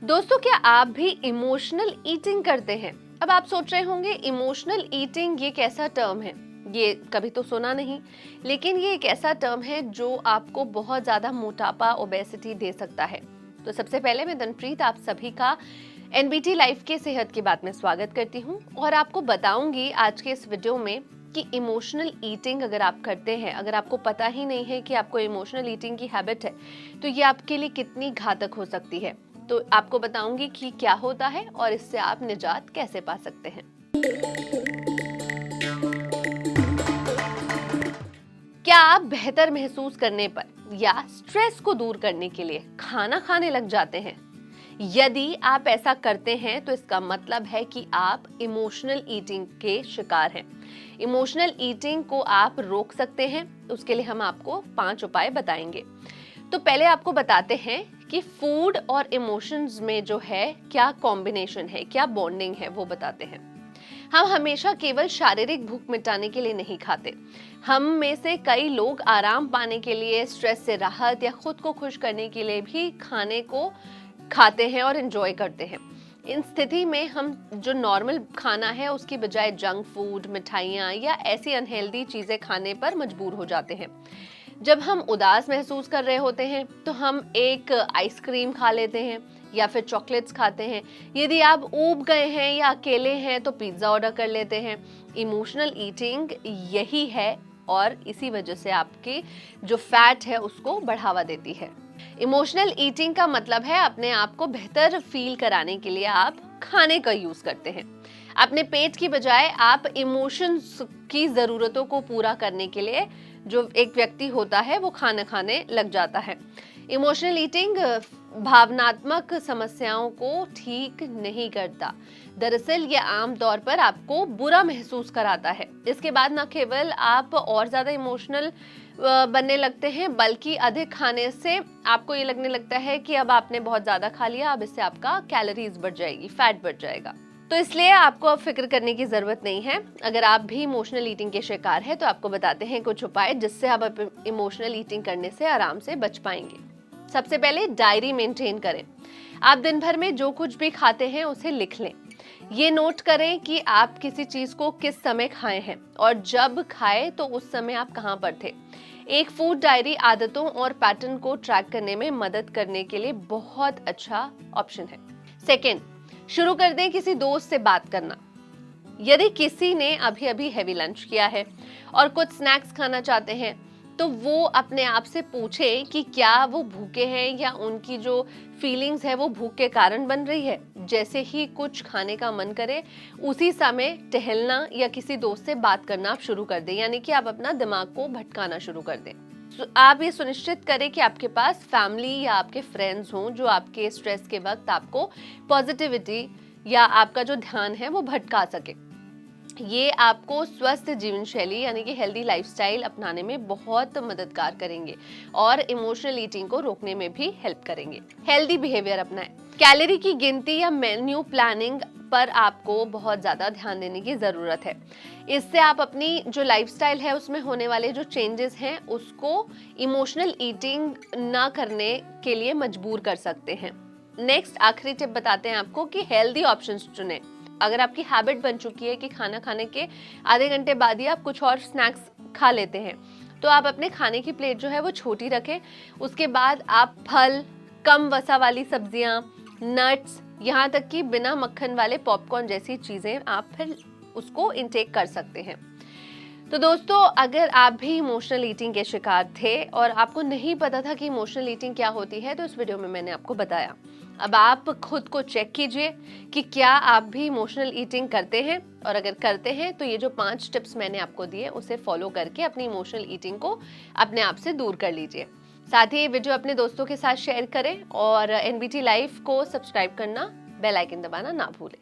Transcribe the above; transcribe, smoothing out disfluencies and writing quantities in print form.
दोस्तों, क्या आप भी इमोशनल ईटिंग करते हैं? अब आप सोच रहे होंगे इमोशनल ईटिंग ये कैसा टर्म है? ये कभी तो सुना नहीं, लेकिन ये एक ऐसा टर्म है जो आपको बहुत ज्यादा मोटापा, ओबेसिटी दे सकता है। तो सबसे पहले मैं दनप्रीत आप सभी का एनबीटी लाइफ के सेहत की बात में स्वागत करती हूँ और आपको बताऊंगी आज के इस वीडियो में कि इमोशनल ईटिंग अगर आप करते हैं, अगर आपको पता ही नहीं है कि आपको इमोशनल ईटिंग की हैबिट है, तो ये आपके लिए कितनी घातक हो सकती है। तो आपको बताऊंगी कि क्या होता है और इससे आप निजात कैसे पा सकते हैं। क्या आप बेहतर महसूस करने पर या स्ट्रेस को दूर करने के लिए खाना खाने लग जाते हैं? यदि आप ऐसा करते हैं तो इसका मतलब है कि आप इमोशनल ईटिंग के शिकार हैं। इमोशनल ईटिंग को आप रोक सकते हैं, उसके लिए हम आपको 5 उपाय बताएंगे। तो पहले आपको बताते हैं कि फूड और इमोशंस में जो है क्या कॉम्बिनेशन है, क्या बॉन्डिंग है, वो बताते हैं। हम हमेशा केवल शारीरिक भूख मिटाने के लिए नहीं खाते। हम में से कई लोग आराम पाने के लिए, स्ट्रेस से राहत या खुद को खुश करने के लिए भी खाने को खाते हैं और एंजॉय करते हैं। इन स्थिति में हम जो नॉर्मल खाना है उसकी बजाय जंक फूड, मिठाइयाँ या ऐसी अनहेल्दी चीजें खाने पर मजबूर हो जाते हैं। जब हम उदास महसूस कर रहे होते हैं तो हम एक आइसक्रीम खा लेते हैं या फिर चॉकलेट्स खाते हैं। यदि आप ऊब गए हैं या अकेले हैं तो पिज्जा ऑर्डर कर लेते हैं। इमोशनल ईटिंग यही है और इसी वजह से आपकी जो फैट है उसको बढ़ावा देती है। इमोशनल ईटिंग का मतलब है अपने आप को बेहतर फील कराने के लिए आप खाने का यूज करते हैं। अपने पेट की बजाय आप इमोशंस की जरूरतों को पूरा करने के लिए जो एक व्यक्ति होता है वो खाना खाने लग जाता है। इमोशनल ईटिंग भावनात्मक समस्याओं को ठीक नहीं करता। दरअसल ये आमतौर पर आपको बुरा महसूस कराता है। इसके बाद न केवल आप और ज्यादा इमोशनल बनने लगते हैं, बल्कि अधिक खाने से आपको ये लगने लगता है कि अब आपने बहुत ज्यादा खा लिया, अब इससे आपका कैलोरीज बढ़ जाएगी, फैट बढ़ जाएगा। तो इसलिए आपको अब फिक्र करने की जरूरत नहीं है। अगर आप भी इमोशनल ईटिंग के शिकार हैं तो आपको बताते हैं कुछ उपाय जिससे आप इमोशनल ईटिंग करने से आराम से बच पाएंगे। सबसे पहले डायरी मेंटेन करें। आप दिन भर में जो कुछ भी खाते हैं उसे लिख लें। ये नोट करें कि आप किसी चीज को किस समय खाए हैं और जब खाए तो उस समय आप कहाँ पर थे। एक फूड डायरी आदतों और पैटर्न को ट्रैक करने में मदद करने के लिए बहुत अच्छा ऑप्शन है। सेकेंड, शुरू कर दें किसी दोस्त से बात करना। यदि किसी ने अभी अभी हैवी लंच किया है और कुछ स्नैक्स खाना चाहते हैं तो वो अपने आप से पूछे कि क्या वो भूखे हैं या उनकी जो फीलिंग्स है वो भूख के कारण बन रही है। जैसे ही कुछ खाने का मन करे उसी समय टहलना या किसी दोस्त से बात करना आप शुरू कर दें, यानी कि आप अपना दिमाग को भटकाना शुरू कर दें। आप ये सुनिश्चित करें कि आपके पास फैमिली या आपके फ्रेंड्स हों जो आपके स्ट्रेस के वक्त आपको पॉजिटिविटी या आपका जो ध्यान है वो भटका सके। ये आपको स्वस्थ जीवन शैली यानी कि हेल्दी लाइफस्टाइल अपनाने में बहुत मददगार करेंगे और इमोशनल ईटिंग को रोकने में भी हेल्प करेंगे। हेल्दी बिहेवियर अपनाएं। कैलोरी की गिनती या मेन्यू प्लानिंग पर आपको बहुत ज्यादा ध्यान देने की जरूरत है। इससे आप अपनी जो लाइफस्टाइल है उसमें होने वाले जो चेंजेस हैं उसको इमोशनल ईटिंग ना करने के लिए मजबूर कर सकते हैं। नेक्स्ट, आखिरी टिप बताते हैं आपको कि हेल्दी ऑप्शंस चुनें। अगर आपकी हैबिट बन चुकी है कि खाना खाने के आधे घंटे बाद ही आप कुछ और स्नैक्स खा लेते हैं, तो आप अपने खाने की प्लेट जो है वो छोटी रखें। उसके बाद आप फल, कम वसा वाली सब्जियां, नट्स, यहाँ तक कि बिना मक्खन वाले पॉपकॉर्न जैसी चीजें आप फिर उसको इंटेक कर सकते हैं। तो दोस्तों, अगर आप भी इमोशनल ईटिंग के शिकार थे और आपको नहीं पता था कि इमोशनल ईटिंग क्या होती है, तो इस वीडियो में मैंने आपको बताया। अब आप खुद को चेक कीजिए कि क्या आप भी इमोशनल ईटिंग करते हैं, और अगर करते हैं तो ये जो 5 टिप्स मैंने आपको दिए उसे फॉलो करके अपनी इमोशनल ईटिंग को अपने आप से दूर कर लीजिए। साथ ही ये वीडियो अपने दोस्तों के साथ शेयर करें और एनबीटी लाइफ को सब्सक्राइब करना, बेल आइकन दबाना ना भूलें।